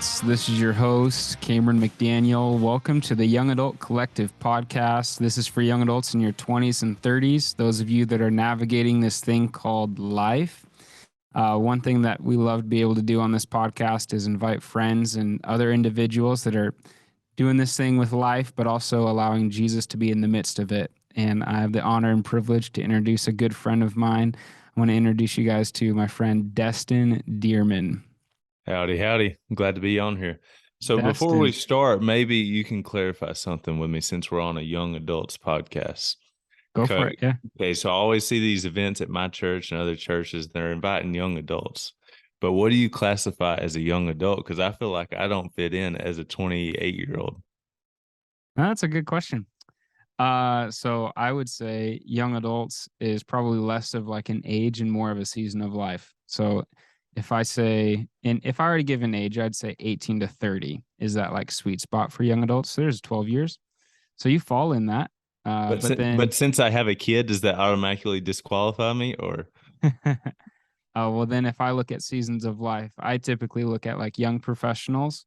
adults. This is your host, Cameron McDaniel. Welcome to the Young Adult Collective podcast. This is for young adults in your 20s and 30s, those of you that are navigating this thing called life. One thing that we love to be able to do on this podcast is invite friends and other individuals that are doing this thing with life, but also allowing Jesus to be in the midst of it. And I have the honor and privilege to introduce a good friend of mine. I want to introduce you guys to my friend, Destin Deerman. Howdy, howdy. I'm glad to be on here. So before Destin. we start, maybe you can clarify something with me since we're on a young adults podcast. Go for it, yeah. Okay, so I always see these events at my church and other churches. They're inviting young adults. But what do you classify as a young adult? Because I feel like I don't fit in as a 28-year-old. That's a good question. So I would say young adults is probably less of like an age and more of a season of life. So if I say, and if I were to give an age, I'd say 18 to 30 is that like sweet spot for young adults. So there's 12 years. So you fall in that. But since I have a kid, does that automatically disqualify me or? Well, then if I look at seasons of life, I typically look at like young professionals,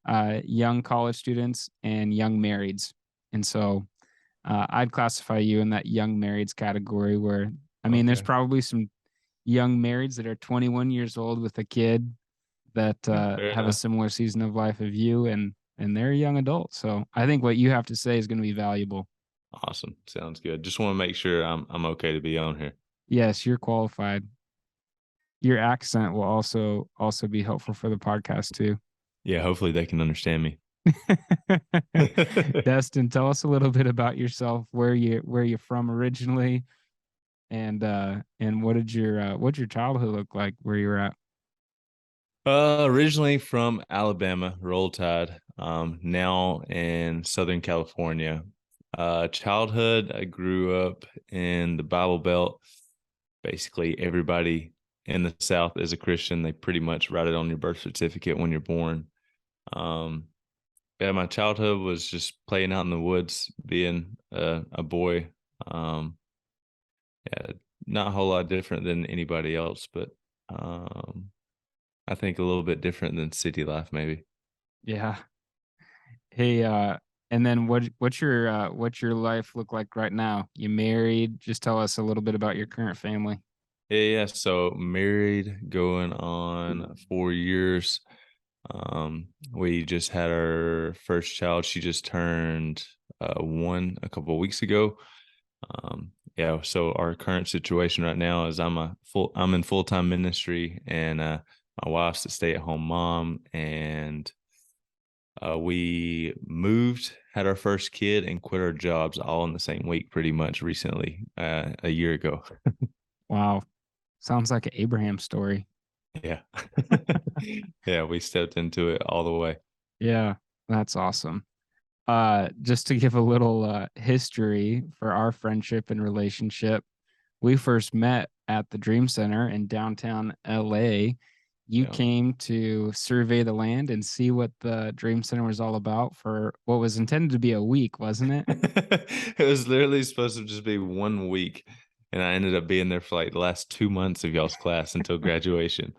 young college students, and young marrieds. And so I'd classify you in that young marrieds category where, there's probably some young marrieds that are 21 years old with a kid that have a similar season of life of you, and they're a young adult. So I think what you have to say is going to be valuable. Awesome. Sounds good. Just want to make sure I'm okay to be on here. Yes, you're qualified. Your accent will also be helpful for the podcast too. Yeah, hopefully they can understand me. Destin, tell us a little bit about yourself, where you're from originally, and what's your childhood look like where you're at? Originally from Alabama, Roll Tide. Now in Southern California. Childhood, I grew up in the Bible Belt. Basically, everybody in the South is a Christian. They pretty much write it on your birth certificate when you're born. Yeah, my childhood was just playing out in the woods, being a boy. Yeah, not a whole lot different than anybody else, but I think a little bit different than city life, maybe. Yeah. Hey, and then what's your life look like right now? You married? Just tell us a little bit about your current family. Yeah. So married, going on 4 years. We just had our first child. She just turned 1 a couple of weeks ago. Yeah. So our current situation right now is I'm in full-time ministry, and my wife's a stay-at-home mom, and we moved, had our first kid, and quit our jobs all in the same week, pretty much recently, a year ago. Wow. Sounds like an Abraham story. Yeah. Yeah, we stepped into it all the way. Yeah, that's awesome. Just to give a little history for our friendship and relationship, we first met at the Dream Center in downtown LA. You came to survey the land and see what the Dream Center was all about for what was intended to be a week, wasn't it? It was literally supposed to just be 1 week, and I ended up being there for like the last 2 months of y'all's class until graduation.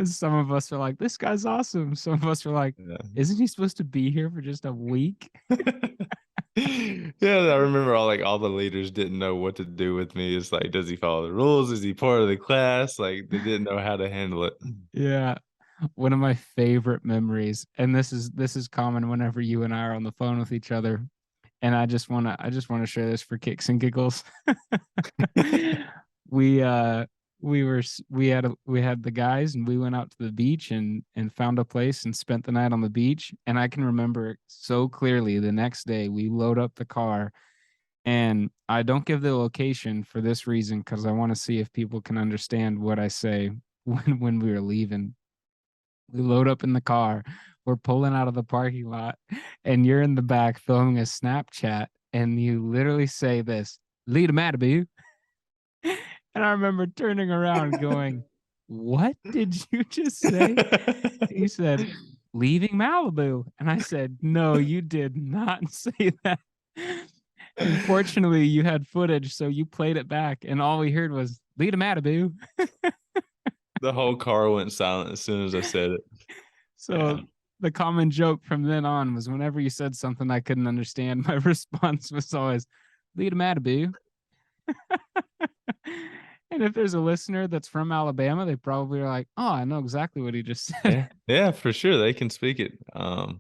Some of us are like, this guy's awesome. Some of us are like, isn't he supposed to be here for just a week? Yeah, I remember all the leaders didn't know what to do with me. It's like, does he follow the rules? Is he part of the class? Like, they didn't know how to handle it. Yeah. One of my favorite memories, and this is common whenever you and I are on the phone with each other, and I just want to share this for kicks and giggles. we had the guys, and we went out to the beach and found a place and spent the night on the beach. And I can remember so clearly the next day we load up the car, and I don't give the location for this reason, because I want to see if people can understand what I say when we were leaving. We load up in the car, we're pulling out of the parking lot, and you're in the back filming a Snapchat, and you literally say this, "Lead a Malibu." And I remember turning around going, "What did you just say?" He said, "Leaving Malibu." And I said, "No, you did not say that." And fortunately, you had footage, so you played it back, and all we heard was, "Lead a Malibu." The whole car went silent as soon as I said it. So Yeah. the common joke from then on was whenever you said something I couldn't understand, my response was always, "Lead 'em Mataboo." And if there's a listener that's from Alabama, they probably are like, "Oh, I know exactly what he just said." Yeah, yeah, for sure, they can speak it. Yeah,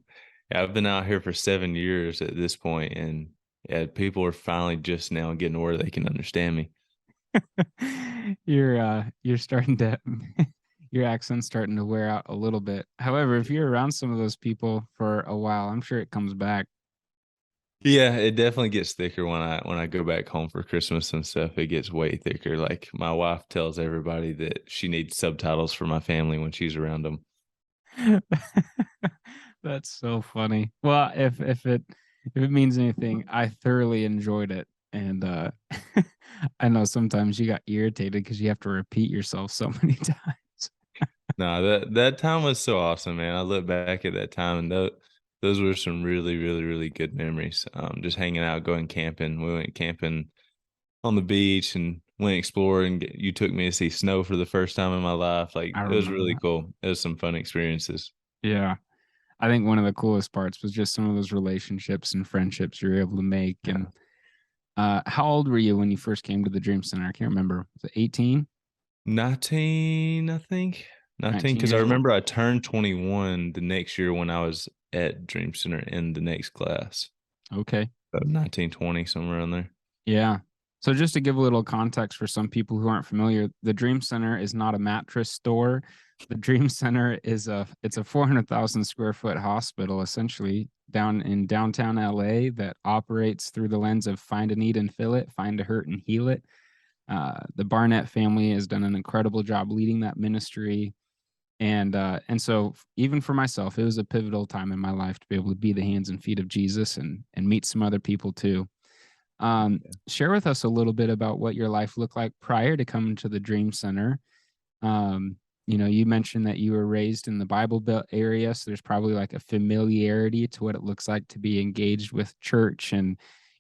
I've been out here for 7 years at this point, and, yeah, people are finally just now getting to where they can understand me. You're starting to your accent's starting to wear out a little bit. However, if you're around some of those people for a while, I'm sure it comes back. Yeah, it definitely gets thicker when I go back home for Christmas and stuff, it gets way thicker, like, my wife tells everybody that she needs subtitles for my family when she's around them. That's so funny. Well, if it means anything, I thoroughly enjoyed it. And I know sometimes you got irritated because you have to repeat yourself so many times. No, that time was so awesome, man. I look back at that time, and those were some really, really, really good memories. Just hanging out, going camping. We went camping on the beach and went exploring. You took me to see snow for the first time in my life. Like, I it was remember really that. cool. It was some fun experiences. Yeah. I think one of the coolest parts was just some of those relationships and friendships you're able to make. And Yeah. how old were you when you first came to the Dream Center? I can't remember. Was it 18? 19, I think. 19, 19 because I years old? remember I turned 21 the next year when I was at Dream Center in the next class. Okay. So 19, 20, somewhere around there. Yeah. So just to give a little context for some people who aren't familiar, the Dream Center is not a mattress store. The Dream Center is a 400,000 square foot hospital essentially down in downtown LA that operates through the lens of find a need and fill it, find a hurt and heal it. The Barnett family has done an incredible job leading that ministry. And so even for myself, it was a pivotal time in my life to be able to be the hands and feet of Jesus and meet some other people too. Share with us a little bit about what your life looked like prior to coming to the Dream Center. Um, you mentioned that you were raised in the Bible Belt area, so there's probably like a familiarity to what it looks like to be engaged with church and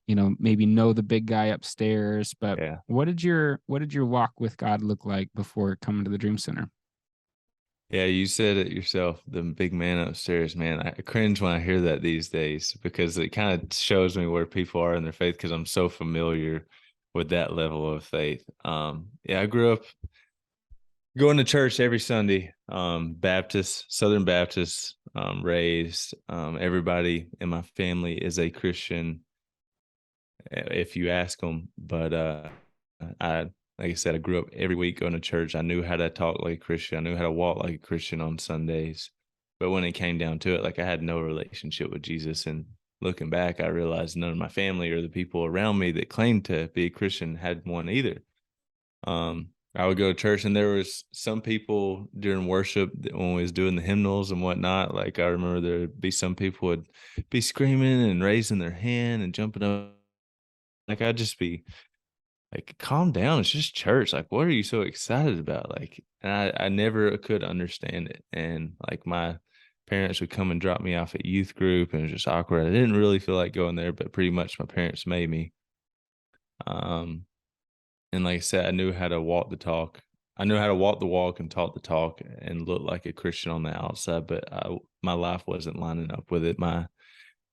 maybe know the big guy upstairs. But Yeah. what did your walk with God look like before coming to the Dream Center? Yeah, you said it yourself, the big man upstairs, man. I cringe when I hear that these days because it kind of shows me where people are in their faith because I'm so familiar with that level of faith. Yeah, I grew up going to church every Sunday, Baptist, Southern Baptist, raised. Everybody in my family is a Christian if you ask them. But I, like I said, I grew up every week going to church. I knew how to talk like a Christian. I knew how to walk like a Christian on Sundays. But when it came down to it, like I had no relationship with Jesus. And looking back, I realized none of my family or the people around me that claimed to be a Christian had one either. I would go to church, and there was some people during worship when we was doing the hymnals and whatnot. Like I remember there'd be some people would be screaming and raising their hand and jumping up. Like I'd just be like, calm down. It's just church. Like, what are you so excited about? Like, and I never could understand it. And like my parents would come and drop me off at youth group, and it was just awkward. I didn't really feel like going there, but pretty much my parents made me. Um, and like I said, I knew how to walk the talk. I knew how to walk the walk and talk the talk and look like a Christian on the outside, but my life wasn't lining up with it. My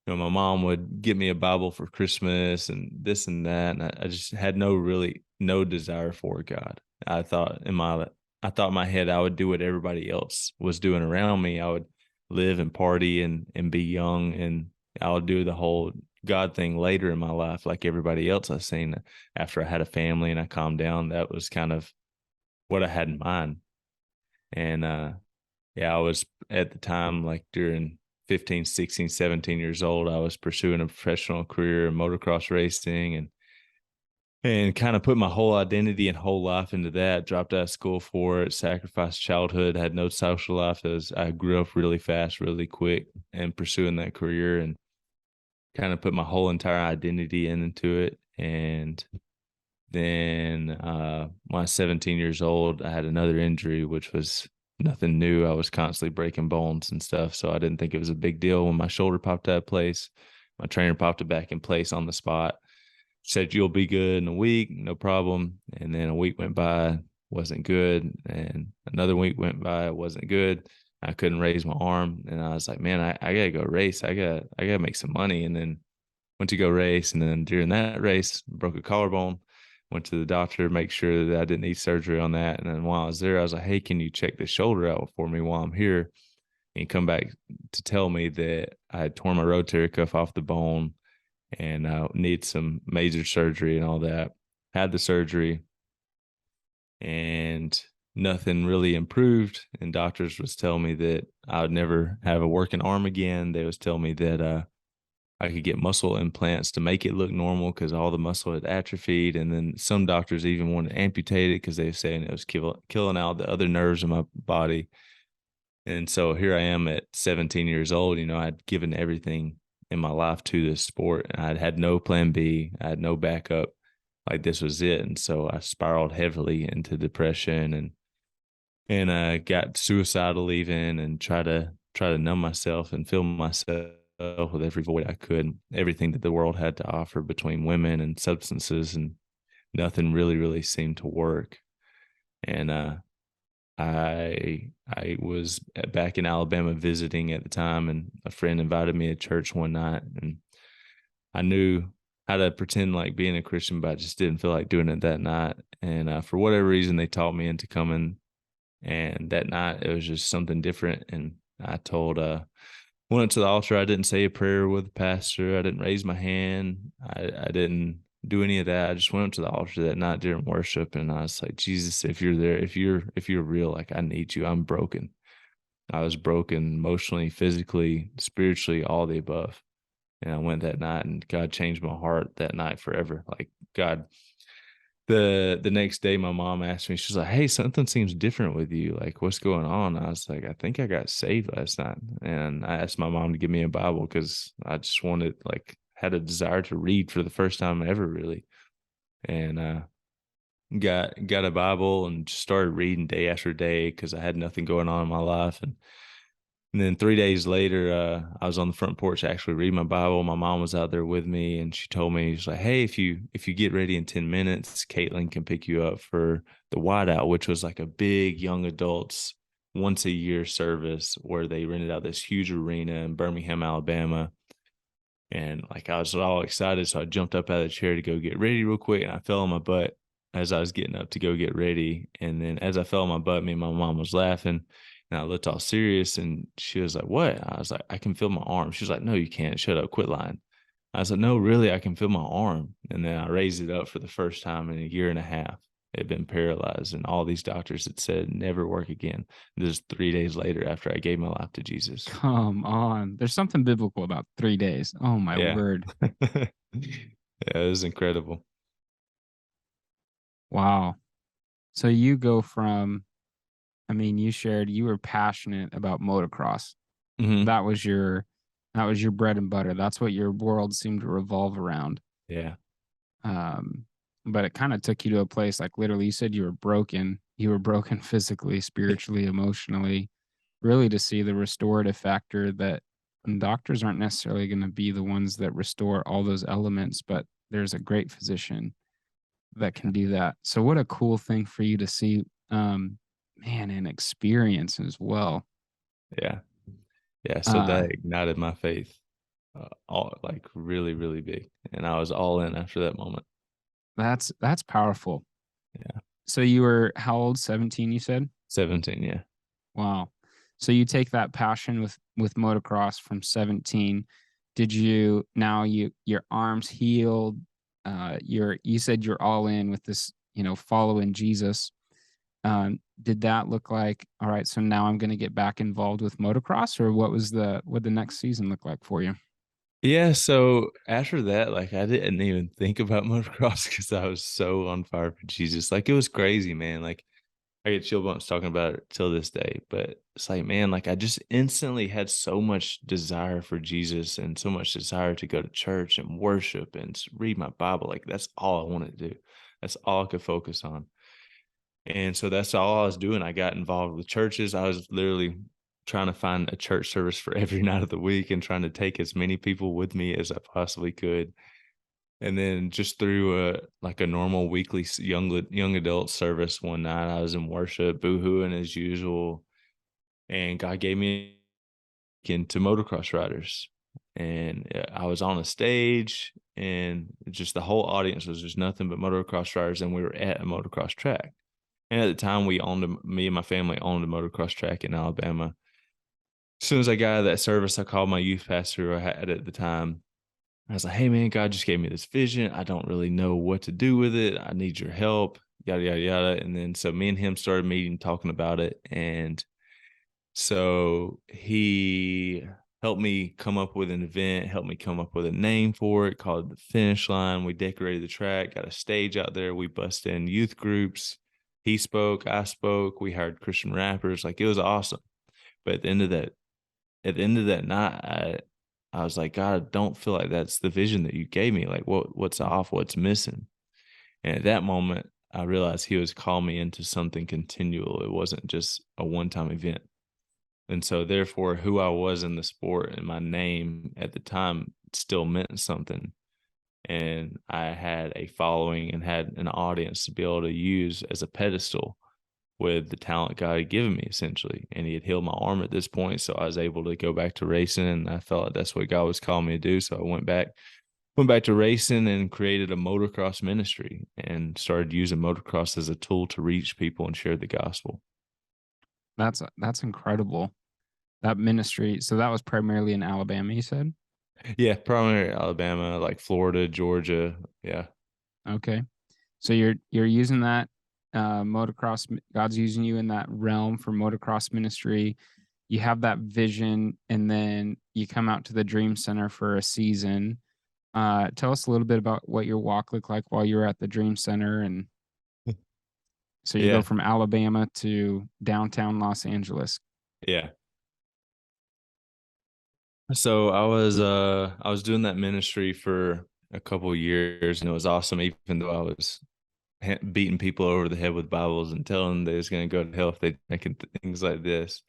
mom would get me a Bible for Christmas and this and that, and I just had no desire for God. I thought in my head I would do what everybody else was doing around me. I would live and party and be young, and I would do the whole God thing later in my life, like everybody else I seen. After I had a family and I calmed down, that was kind of what I had in mind. And yeah, I was at the time, like during 15, 16, 17 years old, I was pursuing a professional career in motocross racing and kind of put my whole identity and whole life into that. Dropped out of school for it, sacrificed childhood, had no social life as I grew up really fast, really quick, and pursuing that career and kind of put my whole entire identity into it. And then when I was 17 years old, I had another injury, which was nothing new. I was constantly breaking bones and stuff. So I didn't think it was a big deal when my shoulder popped out of place. My trainer popped it back in place on the spot, said, "You'll be good in a week, no problem." And then a week went by, wasn't good. And another week went by, it wasn't good. I couldn't raise my arm, and I was like, "Man, I gotta go race. I gotta make some money." And then went to go race, and then during that race, broke a collarbone. Went to the doctor, make sure that I didn't need surgery on that. And then while I was there, I was like, "Hey, can you check the shoulder out for me while I'm here?" And come back to tell me that I had torn my rotator cuff off the bone and need some major surgery and all that. Had the surgery, and nothing really improved. And doctors was telling me that I would never have a working arm again. They was telling me that I could get muscle implants to make it look normal because all the muscle had atrophied. And then some doctors even wanted to amputate it because they were saying it was killing out the other nerves in my body. And so here I am at 17 years old. I'd given everything in my life to this sport, and I'd had no plan B. I had no backup. Like, this was it. And so I spiraled heavily into depression, and got suicidal even, and try to numb myself and fill myself with every void I could, everything that the world had to offer between women and substances, and nothing really seemed to work. And I was back in Alabama visiting at the time, and a friend invited me to church one night, and I knew how to pretend like being a Christian, but I just didn't feel like doing it that night. And for whatever reason, they talked me into coming. And that night, it was just something different. And I went to the altar. I didn't say a prayer with the pastor. I didn't raise my hand. I didn't do any of that. I just went up to the altar that night during worship, and I was like, Jesus, if you're there, if you're real, like, I need you. I'm broken. I was broken emotionally, physically, spiritually, all the above. And I went that night, and God changed my heart that night forever. Like, God, the next day, my mom asked me, she's like, "Hey, something seems different with you. Like, what's going on?" I was like, "I think I got saved last night." And I asked my mom to give me a Bible because I just wanted, like, had a desire to read for the first time ever, really. And got a Bible and just started reading day after day because I had nothing going on in my life. And then 3 days later, I was on the front porch actually reading my Bible. My mom was out there with me, and she told me, she's like, "Hey, if you get ready in 10 minutes, Caitlin can pick you up for the Whiteout," which was like a big young adults once a year service where they rented out this huge arena in Birmingham, Alabama. And, like, I was all excited, so I jumped up out of the chair to go get ready real quick, and I fell on my butt as I was getting up to go get ready. And then as I fell on my butt, me and my mom was laughing, and I looked all serious, and she was like, "What?" I was like, "I can feel my arm." She was like, "No, you can't. Shut up. Quit lying." I was like, "No, really, I can feel my arm." And then I raised it up for the first time in a year and a half. It had been paralyzed, and all these doctors had said, "Never work again." This is 3 days later after I gave my life to Jesus. Come on. There's something biblical about 3 days. Oh my Yeah. word. Yeah, it was incredible. Wow. So you go from, I mean, you shared you were passionate about motocross. Mhm. That was your that was your bread and butter. That's what your world seemed to revolve around. Yeah. Um, but it kind of took you to a place like literally you said you were broken. You were broken physically, spiritually, emotionally, really to see the restorative factor that doctors aren't necessarily going to be the ones that restore all those elements, but there's a great physician that can do that. So what a cool thing for you to see, man, and experience as well. Yeah. Yeah, so Uh, that ignited my faith, all like, really big, and I was all in after that moment. that's powerful. Yeah. So you were how old? 17, you said? 17, yeah. Wow. So you take that passion with motocross from 17. Did you now your arms healed? You said you're all in with this, following Jesus. Did that look like, all right, so now I'm going to get back involved with motocross, or what the next season look like for you? Yeah, so after that, like, I didn't even think about motocross because I was so on fire for Jesus. Like, it was crazy, man. Like, I get chill bumps talking about it till this day, but it's like, man, like, I just instantly had so much desire for Jesus and so much desire to go to church and worship and read my Bible. Like, that's all I wanted to do. That's all I could focus on. And so that's all I was doing. I got involved with churches. I was literally trying to find a church service for every night of the week and trying to take as many people with me as I possibly could. And then just through like a normal weekly young adult service one night, I was in worship, boohooing as usual. and God gave me into motocross riders. And I was on a stage, and just the whole audience was just nothing but motocross riders, and we were at a motocross track. And at the time, me and my family owned a motocross track in Alabama. As soon as I got out of that service, I called my youth pastor who I had at the time. I was like, "Hey, man, God just gave me this vision. I don't really know what to do with it. I need your help." Yada yada yada. And then so me and him started meeting, talking about it, and so he helped me come up with an event, helped me come up with a name for it called the Finish Line. We decorated the track, got a stage out there. We busted in youth groups. He spoke, I spoke. We hired Christian rappers. Like, it was awesome. But at the end of that night, I was like, God, I don't feel like that's the vision that you gave me. Like, what's off? What's missing? And at that moment, I realized He was calling me into something continual. It wasn't just a one-time event. And so therefore, who I was in the sport and my name at the time still meant something. And I had a following and had an audience to be able to use as a pedestal with the talent God had given me, essentially. And He had healed my arm at this point. So I was able to go back to racing, and I felt like that's what God was calling me to do. So I went back to racing and created a motocross ministry and started using motocross as a tool to reach people and share the gospel. That's incredible. That ministry, so that was primarily in Alabama, you said? Yeah, primarily Alabama, like Florida, Georgia. Yeah. Okay. So you're using that God's using you in that realm for motocross ministry. You have that vision, and then you come out to the Dream Center for a season. Tell us a little bit about what your walk looked like while you were at the Dream Center. And so you go Yeah. from Alabama to downtown Los Angeles. Yeah. So I was doing that ministry for a couple years, and it was awesome, even though I was beating people over the head with Bibles and telling them they was going to go to hell if they making things like this.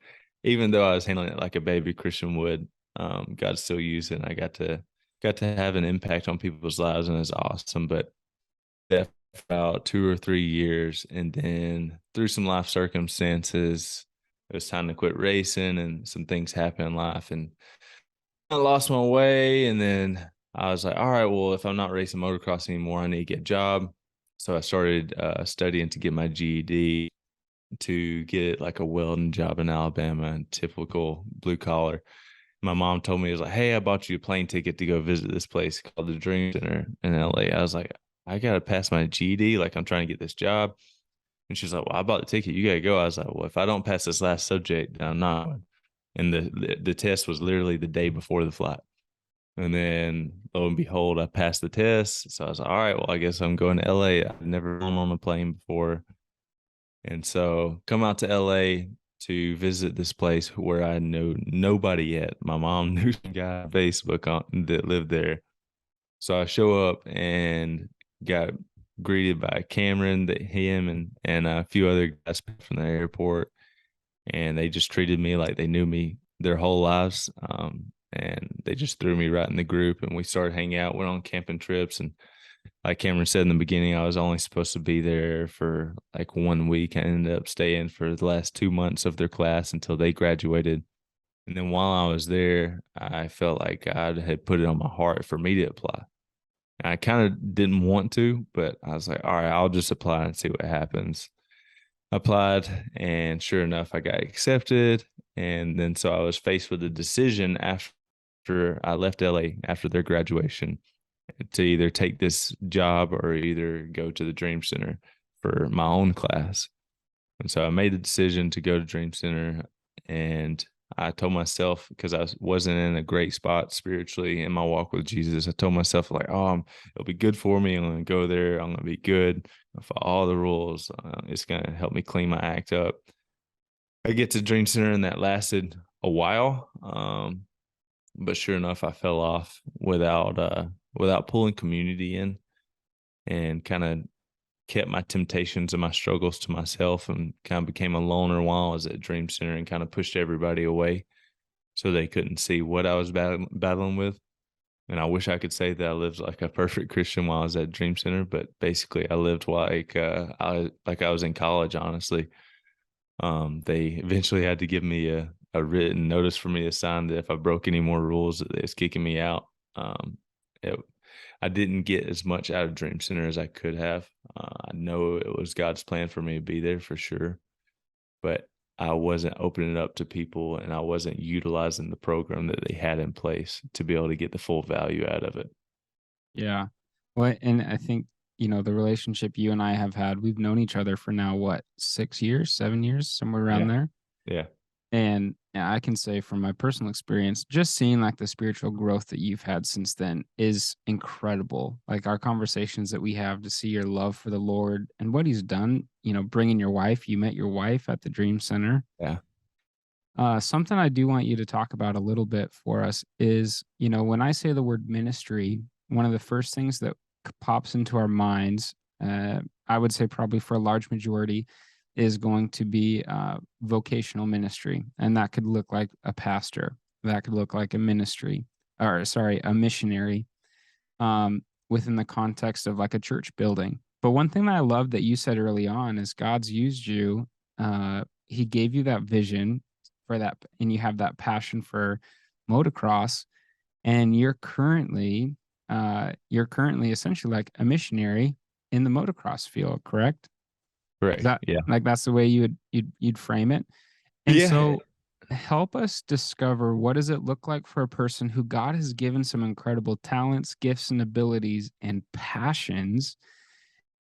Even though I was handling it like a baby Christian would, God still used it, and I got to have an impact on people's lives, and it was awesome. But that for about 2 or 3 years, and then through some life circumstances, it was time to quit racing, and some things happened in life, and I lost my way. And then I was like, all right, well, if I'm not racing motocross anymore, I need to get a job. So I started studying to get my GED to get like a welding job in Alabama, typical blue collar. My mom told me, it was like, hey, I bought you a plane ticket to go visit this place called the Dream Center in LA. I was like, I got to pass my GED. Like, I'm trying to get this job. And she's like, well, I bought the ticket. You got to go. I was like, well, if I don't pass this last subject, then I'm not. And the test was literally the day before the flight. And then lo and behold, I passed the test. So I was like, all right, well, I guess I'm going to LA. I've never gone on a plane before. And so come out to LA to visit this place where I know nobody yet. My mom knew some guy on Facebook that lived there. So I show up and got greeted by Cameron, that him and a few other guys from the airport, and they just treated me like they knew me their whole lives. And they just threw me right in the group, and we started hanging out, went on camping trips. And like Cameron said in the beginning, I was only supposed to be there for like 1 week. I ended up staying for the last 2 months of their class until they graduated. And then while I was there, I felt like God had put it on my heart for me to apply. I kind of didn't want to, but I was like, all right, I'll just apply and see what happens. Applied, and sure enough, I got accepted. And then so I was faced with a decision after I left LA after their graduation to either take this job or either go to the Dream Center for my own class. And so I made the decision to go to Dream Center. And I told myself, because I wasn't in a great spot spiritually in my walk with Jesus, I told myself, like, oh, it'll be good for me. I'm going to go there. I'm going to be good. I'll follow all the rules. It's going to help me clean my act up. I get to Dream Center, and that lasted a while. But sure enough, I fell off without pulling community in, and kind of kept my temptations and my struggles to myself, and kind of became a loner while I was at Dream Center, and kind of pushed everybody away so they couldn't see what I was battling with. And I wish I could say that I lived like a perfect Christian while I was at Dream Center, but basically I lived like I was in college, honestly. They eventually had to give me a written notice for me to sign that if I broke any more rules, that they was kicking me out. Um, it, I didn't get as much out of Dream Center as I could have. I know it was God's plan for me to be there for sure, but I wasn't opening it up to people and I wasn't utilizing the program that they had in place to be able to get the full value out of it. Yeah. Well, and I think, the relationship you and I have had, we've known each other for now, what, 6 years, 7 years, somewhere around Yeah. there. Yeah. And I can say from my personal experience, just seeing like the spiritual growth that you've had since then is incredible. Like our conversations that we have to see your love for the Lord and what He's done, bringing your wife, you met your wife at the Dream Center. Yeah. Something I do want you to talk about a little bit for us is, when I say the word ministry, one of the first things that pops into our minds, I would say probably for a large majority, is going to be vocational ministry. And that could look like a pastor, that could look like a ministry, or sorry, a missionary within the context of like a church building. But one thing that I love that you said early on is God's used you. He gave you that vision for that, and you have that passion for motocross, and you're currently essentially like a missionary in the motocross field, correct? Is Correct. that Yeah. like that's the way you'd frame it? And Yeah. so help us discover what does it look like for a person who God has given some incredible talents, gifts, and abilities and passions.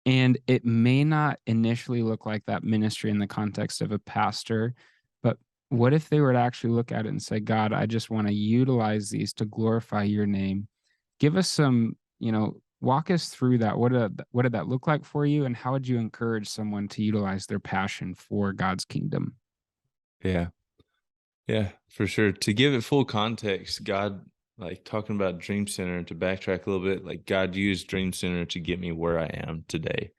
And it may not initially look like that ministry in the context of a pastor, but what if they were to actually look at it and say, God, I just want to utilize these to glorify your name? Give us some, walk us through that. What did that look like for you? And how would you encourage someone to utilize their passion for God's kingdom? Yeah. Yeah, for sure. To give it full context, God, like talking about Dream Center, to backtrack a little bit, like God used Dream Center to get me where I am today.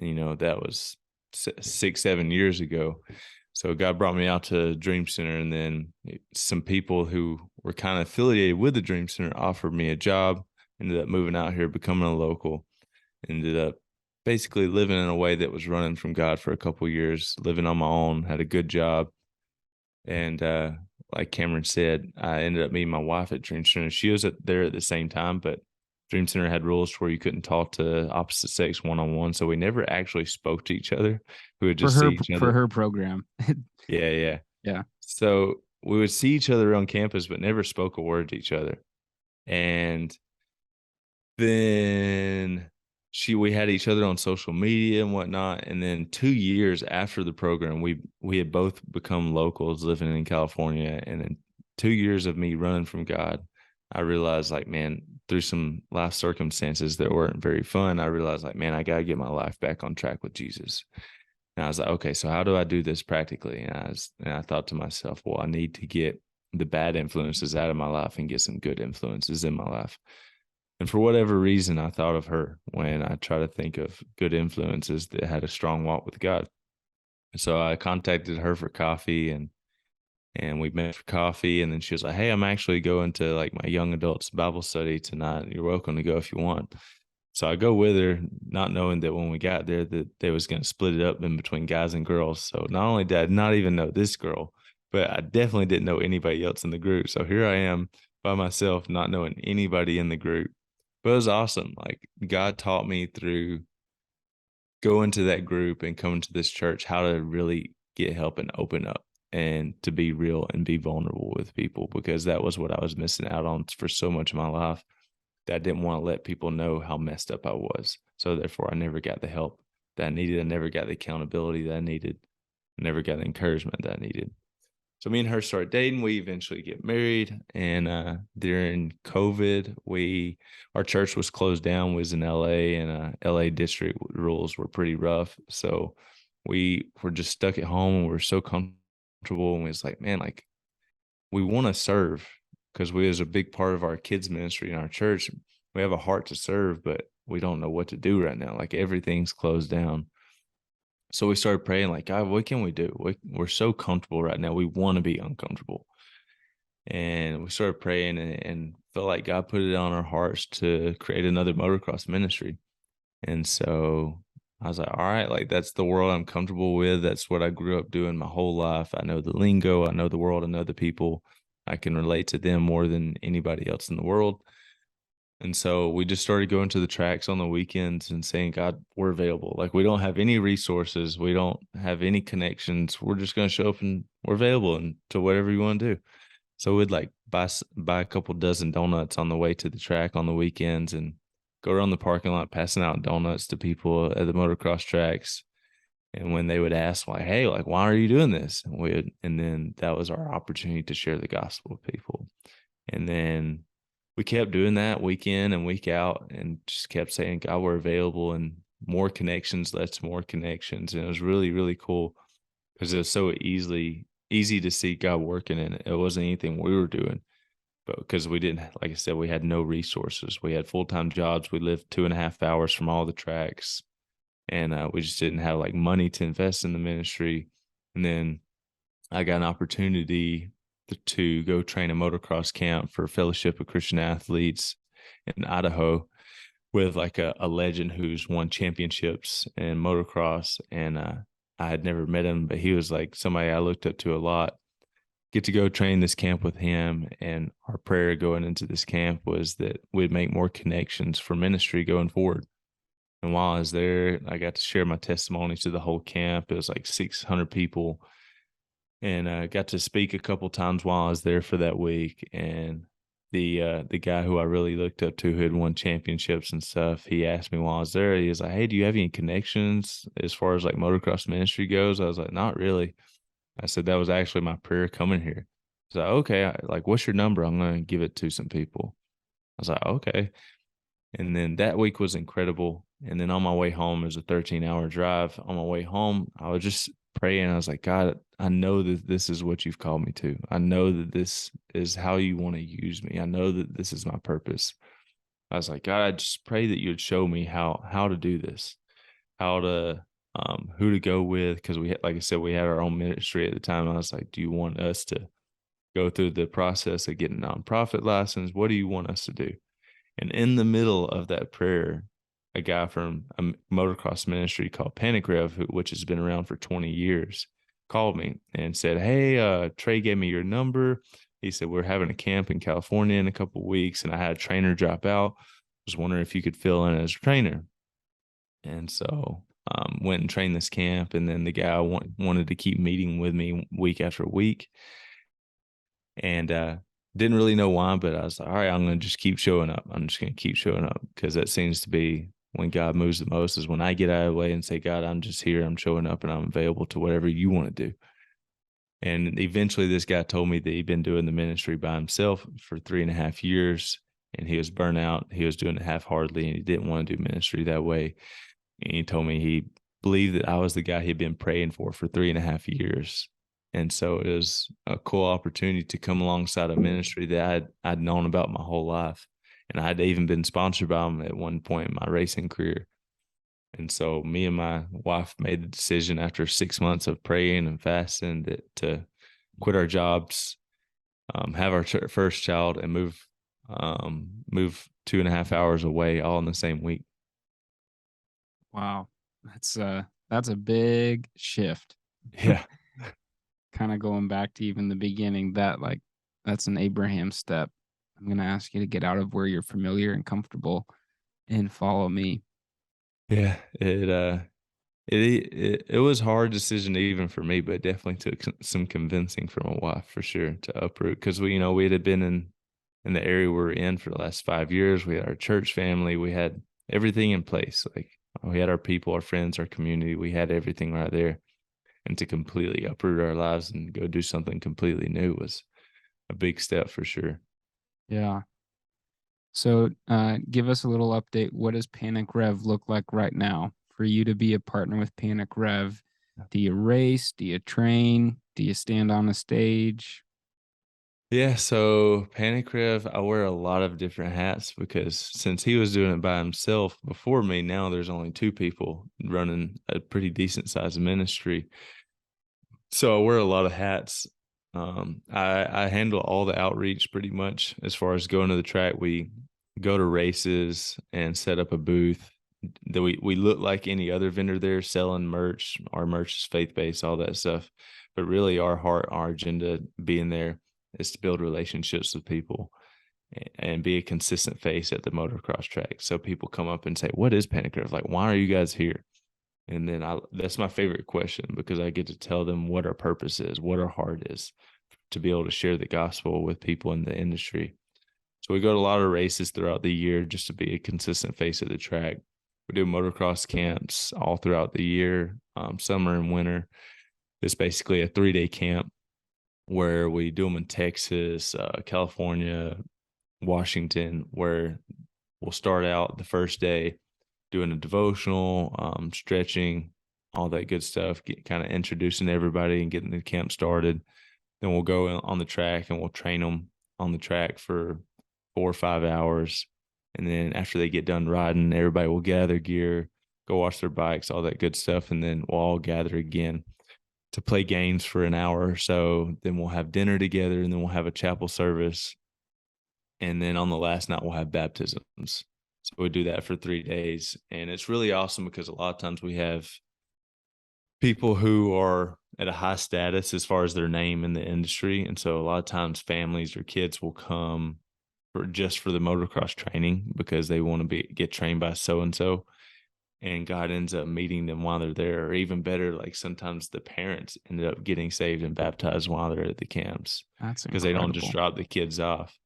And, that was 6, 7 years ago. So God brought me out to Dream Center, and then some people who were kind of affiliated with the Dream Center offered me a job. Ended up moving out here, becoming a local. Ended up basically living in a way that was running from God for a couple years, living on my own, had a good job, and like Cameron said, I ended up meeting my wife at Dream Center. She was there at the same time, but Dream Center had rules where you couldn't talk to opposite sex one on one. So we never actually spoke to each other. We would For just see her each for other. her program. Yeah, yeah. Yeah. So we would see each other on campus, but never spoke a word to each other. And then we had each other on social media and whatnot. And then 2 years after the program, we had both become locals living in California. And then 2 years of me running from God, I realized like, man, through some life circumstances that weren't very fun, I realized like, man, I gotta get my life back on track with Jesus. And I was like, okay, so how do I do this practically? And I thought to myself, well, I need to get the bad influences out of my life and get some good influences in my life. And for whatever reason, I thought of her when I try to think of good influences that had a strong walk with God. So I contacted her for coffee, and we met for coffee, and then she was like, "Hey, I'm actually going to like my young adults Bible study tonight. You're welcome to go if you want." So I go with her, not knowing that when we got there that they was going to split it up in between guys and girls. So not only did I not even know this girl, but I definitely didn't know anybody else in the group. So here I am by myself, not knowing anybody in the group. But it was awesome. Like God taught me through going to that group and coming to this church how to really get help and open up and to be real and be vulnerable with people, because that was what I was missing out on for so much of my life, that I didn't want to let people know how messed up I was. So therefore I never got the help that I needed. I never got the accountability that I needed. I never got the encouragement that I needed. So me and her start dating. We eventually get married, and during COVID, our church was closed down. Was in LA, and LA district rules were pretty rough. So we were just stuck at home, and we were so comfortable. And we was like, man, like we want to serve, because we was a big part of our kids ministry in our church. We have a heart to serve, but we don't know what to do right now. Like everything's closed down. So we started praying, like, God, what can we do? We're so comfortable right now. We want to be uncomfortable. And we started praying, and felt like God put it on our hearts to create another motocross ministry. And so I was like, all right, like that's the world I'm comfortable with. That's what I grew up doing my whole life. I know the lingo, I know the world, I know the people. I can relate to them more than anybody else in the world. And so we just started going to the tracks on the weekends and saying, God, we're available. Like we don't have any resources, we don't have any connections. We're just going to show up and we're available and to whatever you want to do. So we'd like buy a couple dozen donuts on the way to the track on the weekends and go around the parking lot passing out donuts to people at the motocross tracks. And when they would ask, like, "Hey, like, why are you doing this?" And then that was our opportunity to share the gospel with people. And then we kept doing that week in and week out, and just kept saying, "God, we're available," and more connections, let's more connections. And it was really, really cool because it was so easy to see God working in it. It wasn't anything we were doing, but because we didn't, like I said, we had no resources. We had full-time jobs. We lived 2.5 hours from all the tracks, and we just didn't have like money to invest in the ministry. And then I got an opportunity to go train a motocross camp for Fellowship of Christian Athletes in Idaho with like a legend who's won championships in motocross. And I had never met him, but he was like somebody I looked up to a lot. Get to go train this camp with him. And our prayer going into this camp was that we'd make more connections for ministry going forward. And while I was there, I got to share my testimony to the whole camp. It was like 600 people, and I got to speak a couple times while I was there for that week. And the guy who I really looked up to, who had won championships and stuff, he asked me while I was there. He was like, "Hey, do you have any connections as far as like motocross ministry goes?" I was like, "Not really." I said that was actually my prayer coming here. So okay, like, what's your number? I'm gonna give it to some people. I was like, okay. And then that week was incredible. And then on my way home, it was a 13-hour drive. On my way home, I was just praying. I was like, God, I know that this is what you've called me to. I know that this is how you want to use me. I know that this is my purpose. I was like, God, I just pray that you would show me how to do this, how to who to go with, because we had, like I said, we had our own ministry at the time. I was like, do you want us to go through the process of getting a nonprofit license? What do you want us to do? And in the middle of that prayer, a guy from a motocross ministry called Panic Rev, which has been around for 20 years, called me and said, "Hey, Trey gave me your number. He said, we're having a camp in California in a couple of weeks, and I had a trainer drop out. I was wondering if you could fill in as a trainer." And so went and trained this camp. And then the guy wanted to keep meeting with me week after week. And didn't really know why, but I was like, all right, I'm going to just keep showing up. I'm just going to keep showing up, because that seems to be when God moves the most, is when I get out of the way and say, God, I'm just here. I'm showing up and I'm available to whatever you want to do. And eventually this guy told me that he'd been doing the ministry by himself for 3.5 years, and he was burnt out. He was doing it half-heartedly, and he didn't want to do ministry that way. And he told me he believed that I was the guy he'd been praying for 3.5 years. And so it was a cool opportunity to come alongside a ministry that I'd known about my whole life. And I'd even been sponsored by them at one point in my racing career. And so me and my wife made the decision after 6 months of praying and fasting to quit our jobs, have our first child, and move 2.5 hours away all in the same week. Wow. That's a big shift. Yeah. Kind of going back to even the beginning, that's an Abraham step. I'm going to ask you to get out of where you're familiar and comfortable and follow me. Yeah. It was a hard decision even for me, but it definitely took some convincing from my wife for sure to uproot, because we had been in the area we were in for the last 5 years. We had our church family, we had everything in place. Like we had our people, our friends, our community. We had everything right there. And to completely uproot our lives and go do something completely new was a big step for sure. Yeah. So, give us a little update. What does Panic Rev look like right now for you to be a partner with Panic Rev? Do you race? Do you train? Do you stand on a stage? Yeah, so Panic Rev, I wear a lot of different hats, because since he was doing it by himself before me, now there's only two people running a pretty decent sized ministry. So I wear a lot of hats. I handle all the outreach pretty much as far as going to the track. We go to races and set up a booth. that we look like any other vendor there selling merch. Our merch is faith based, all that stuff. But really, our heart, our agenda being there is to build relationships with people and be a consistent face at the motocross track. So people come up and say, "What is Panic Grove? Like, why are you guys here?" And then that's my favorite question because I get to tell them what our purpose is, what our heart is, to be able to share the gospel with people in the industry. So we go to a lot of races throughout the year just to be a consistent face at the track. We do motocross camps all throughout the year, summer and winter. It's basically a 3-day camp where we do them in Texas, California, Washington, where we'll start out the first day doing a devotional, stretching, all that good stuff, kind of introducing everybody and getting the camp started. Then we'll go on the track and we'll train them on the track for 4 or 5 hours. And then after they get done riding, everybody will gather gear, go wash their bikes, all that good stuff. And then we'll all gather again to play games for an hour or so. Then we'll have dinner together and then we'll have a chapel service. And then on the last night, we'll have baptisms. So we do that for 3 days. And it's really awesome because a lot of times we have people who are at a high status as far as their name in the industry. And so a lot of times families or kids will come for the motocross training because they want to get trained by so and so. And God ends up meeting them while they're there. Or even better, like sometimes the parents ended up getting saved and baptized while they're at the camps That's because they don't just incredible. drop the kids off.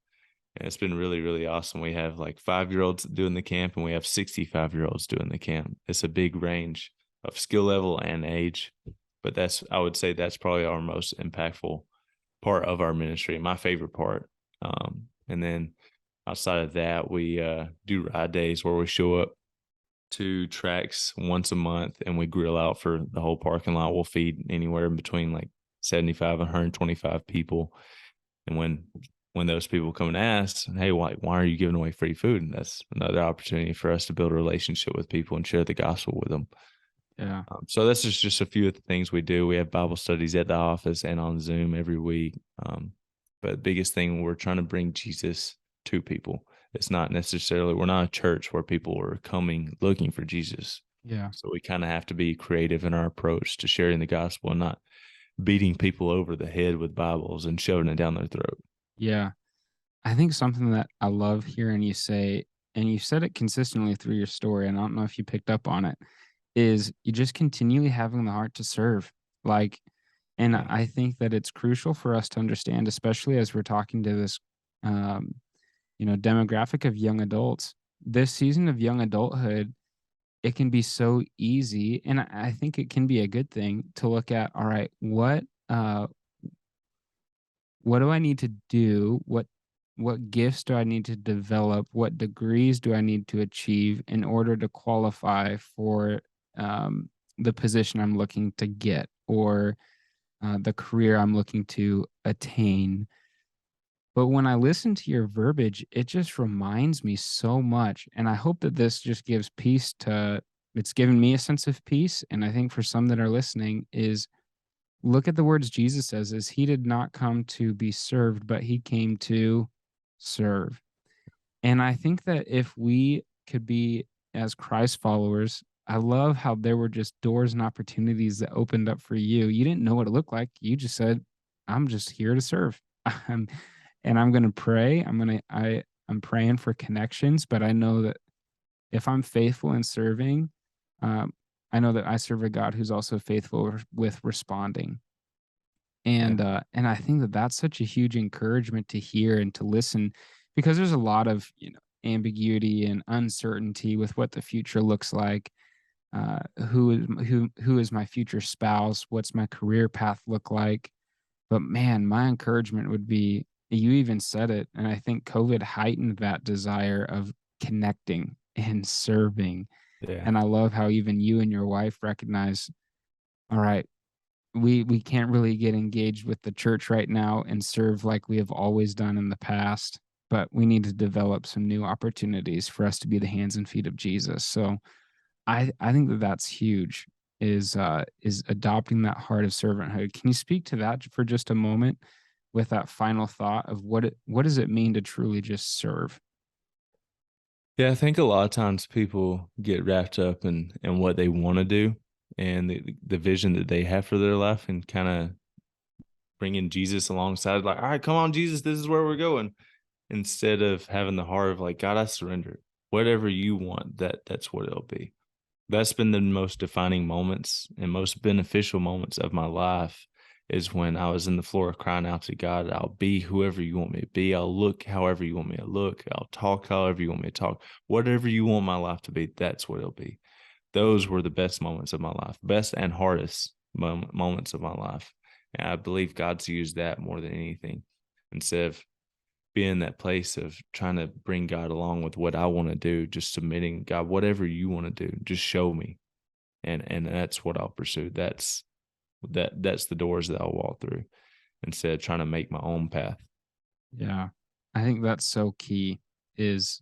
And it's been really, really awesome. We have like 5-year-olds doing the camp and we have 65-year-olds doing the camp. It's a big range of skill level and age. But I would say that's probably our most impactful part of our ministry, my favorite part. And then outside of that, we do ride days where we show up to tracks once a month and we grill out for the whole parking lot. We'll feed anywhere in between like 75 and 125 people. And when those people come and ask, "Hey, why are you giving away free food?" And that's another opportunity for us to build a relationship with people and share the gospel with them. Yeah. So that's just a few of the things we do. We have Bible studies at the office and on Zoom every week. But the biggest thing, we're trying to bring Jesus to people. It's not necessarily, we're not a church where people are coming looking for Jesus. Yeah. So we kind of have to be creative in our approach to sharing the gospel and not beating people over the head with Bibles and shoving it down their throat. Yeah. I think something that I love hearing you say, and you said it consistently through your story, and I don't know if you picked up on it, is you just continually having the heart to serve. Like, and Yeah. I think that it's crucial for us to understand, especially as we're talking to this, um, demographic of young adults. This season of young adulthood, it can be so easy, and I think it can be a good thing to look at. All right, what do I need to do? What gifts do I need to develop? What degrees do I need to achieve in order to qualify for the position I'm looking to get or the career I'm looking to attain? But when I listen to your verbiage, it just reminds me so much. And I hope that this just gives peace to it's given me a sense of peace. And I think for some that are listening, is look at the words Jesus says is he did not come to be served, but he came to serve. And I think that if we could be as Christ followers, I love how there were just doors and opportunities that opened up for you. You didn't know what it looked like. You just said, I'm just here to serve. I'm, and I'm going to pray. I'm praying for connections, but I know that if I'm faithful in serving, um, I know that I serve a God who's also faithful with responding. Yeah. And I think that that's such a huge encouragement to hear and to listen because there's a lot of, ambiguity and uncertainty with what the future looks like. Who is my future spouse? What's my career path look like? But man, my encouragement would be you even said it, and I think COVID heightened that desire of connecting and serving. Yeah. And I love how even you and your wife recognize, all right, we can't really get engaged with the church right now and serve like we have always done in the past, but we need to develop some new opportunities for us to be the hands and feet of Jesus. So I think that that's huge is adopting that heart of servanthood. Can you speak to that for just a moment with that final thought of what does it mean to truly just serve? Yeah, I think a lot of times people get wrapped up in what they wanna do and the vision that they have for their life and kinda bringing Jesus alongside, like, "Alright, come on, Jesus, this is where we're going." Instead of having the heart of like, "God, I surrender. Whatever you want, that's what it'll be." That's been the most defining moments and most beneficial moments of my life is when I was in the floor crying out to God, "I'll be whoever you want me to be. I'll look however you want me to look. I'll talk however you want me to talk. Whatever you want my life to be, that's what it'll be." Those were the best moments of my life, best and hardest moments of my life. And I believe God's used that more than anything. Instead of being in that place of trying to bring God along with what I want to do, just submitting, God, whatever you want to do, just show me. And that's what I'll pursue. That's the doors that I'll walk through instead of trying to make my own path. Yeah. I think that's so key is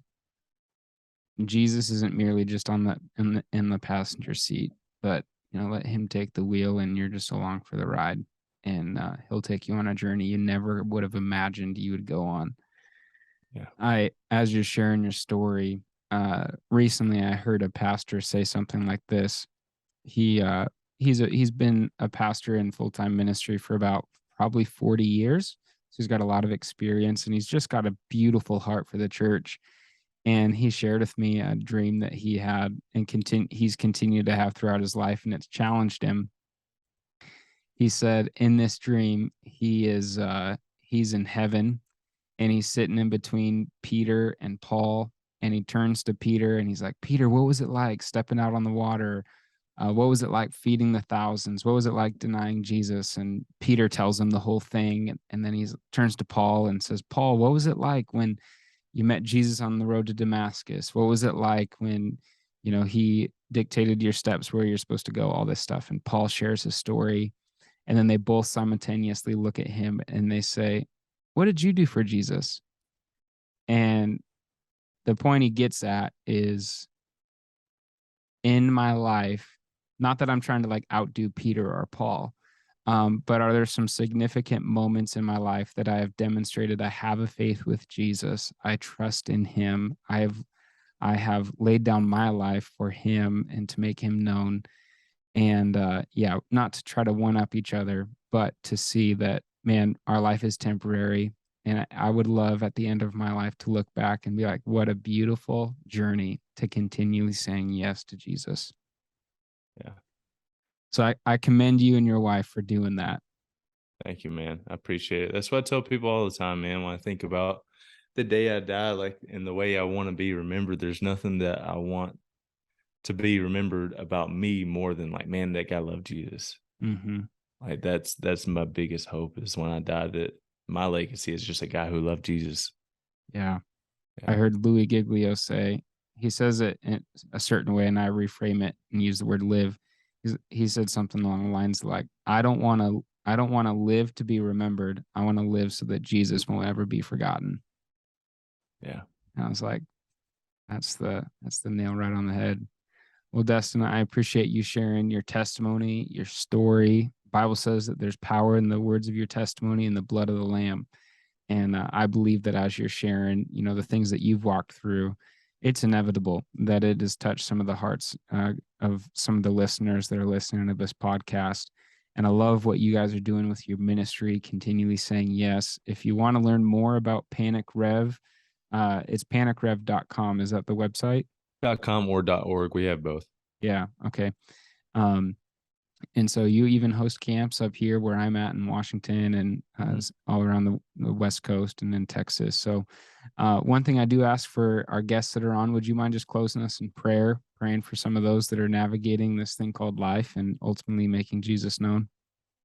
Jesus isn't merely just on the passenger seat, but let him take the wheel and you're just along for the ride. And he'll take you on a journey you never would have imagined you would go on. Yeah. As you're sharing your story, recently I heard a pastor say something like this. He he's been a pastor in full-time ministry for about probably 40 years. So he's got a lot of experience and he's just got a beautiful heart for the church. And he shared with me a dream that he had and he's continued to have throughout his life, and it's challenged him. He said in this dream he's in heaven and he's sitting in between Peter and Paul, and he turns to Peter and he's like, "Peter, what was it like stepping out on the water? What was it like feeding the thousands? What was it like denying Jesus?" And Peter tells him the whole thing, and then he turns to Paul and says, "Paul, what was it like when you met Jesus on the road to Damascus? What was it like when, he dictated your steps where you're supposed to go, all this stuff?" And Paul shares his story. And then they both simultaneously look at him and they say, "What did you do for Jesus?" And the point he gets at is in my life, not that I'm trying to like outdo Peter or Paul, but are there some significant moments in my life that I have demonstrated I have a faith with Jesus? I trust in him. I have laid down my life for him and to make him known. And yeah, not to try to one up each other, but to see that, man, our life is temporary. And I would love at the end of my life to look back and be like, what a beautiful journey to continually saying yes to Jesus. Yeah. So I commend you and your wife for doing that. Thank you, man. I appreciate it. That's what I tell people all the time, man. When I think about the day I die, like in the way I want to be remembered, there's nothing that I want to be remembered about me more than like, man, that guy loved Jesus. Hmm. Like that's my biggest hope is when I die that my legacy is just a guy who loved Jesus. Yeah. I Yeah. heard Louis Giglio say, he says it in a certain way, and I reframe it and use the word live. He said something along the lines like, I don't want to live to be remembered. I want to live so that Jesus won't ever be forgotten. Yeah. And I was like, that's the nail right on the head. Well, Destin, I appreciate you sharing your testimony, your story. Bible says that there's power in the words of your testimony and the blood of the Lamb. And I believe that as you're sharing, the things that you've walked through, it's inevitable that it has touched some of the hearts of some of the listeners that are listening to this podcast. And I love what you guys are doing with your ministry, continually saying yes. If you want to learn more about Panic Rev, it's panicrev.com. Is that the website? .com or .org. We have both. Yeah. Okay. Um, and so you even host camps up here where I'm at in Washington and Mhm. all around the West Coast and in Texas. So, one thing I do ask for our guests that are on, would you mind just closing us in prayer, praying for some of those that are navigating this thing called life and ultimately making Jesus known?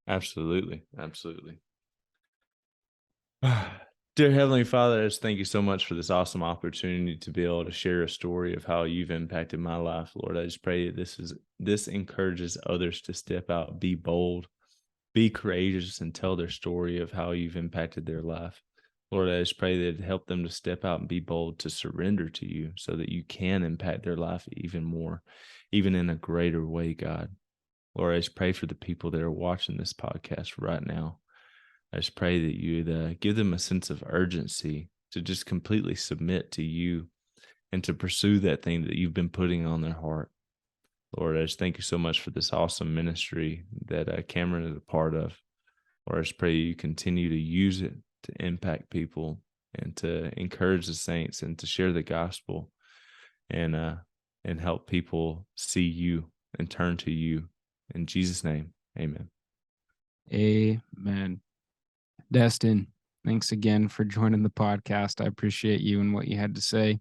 Absolutely. Absolutely. Dear Heavenly Father, I just thank you so much for this awesome opportunity to be able to share a story of how you've impacted my life, Lord. I just pray that this encourages others to step out, be bold, be courageous, and tell their story of how you've impacted their life. Lord, I just pray that it help them to step out and be bold to surrender to you so that you can impact their life even more, even in a greater way, God. Lord, I just pray for the people that are watching this podcast right now. I just pray that you'd give them a sense of urgency to just completely submit to you and to pursue that thing that you've been putting on their heart. Lord, I just thank you so much for this awesome ministry that Cameron is a part of. Lord, I just pray you continue to use it to impact people and to encourage the saints and to share the gospel and help people see you and turn to you. In Jesus' name, amen. Amen. Destin, thanks again for joining the podcast. I appreciate you and what you had to say.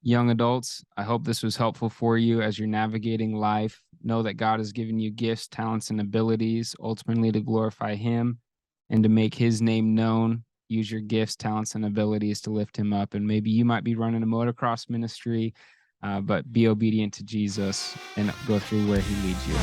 Young adults, I hope this was helpful for you as you're navigating life. Know that God has given you gifts, talents, and abilities ultimately to glorify Him and to make His name known. Use your gifts, talents, and abilities to lift Him up. And maybe you might be running a motocross ministry, but be obedient to Jesus and go through where He leads you.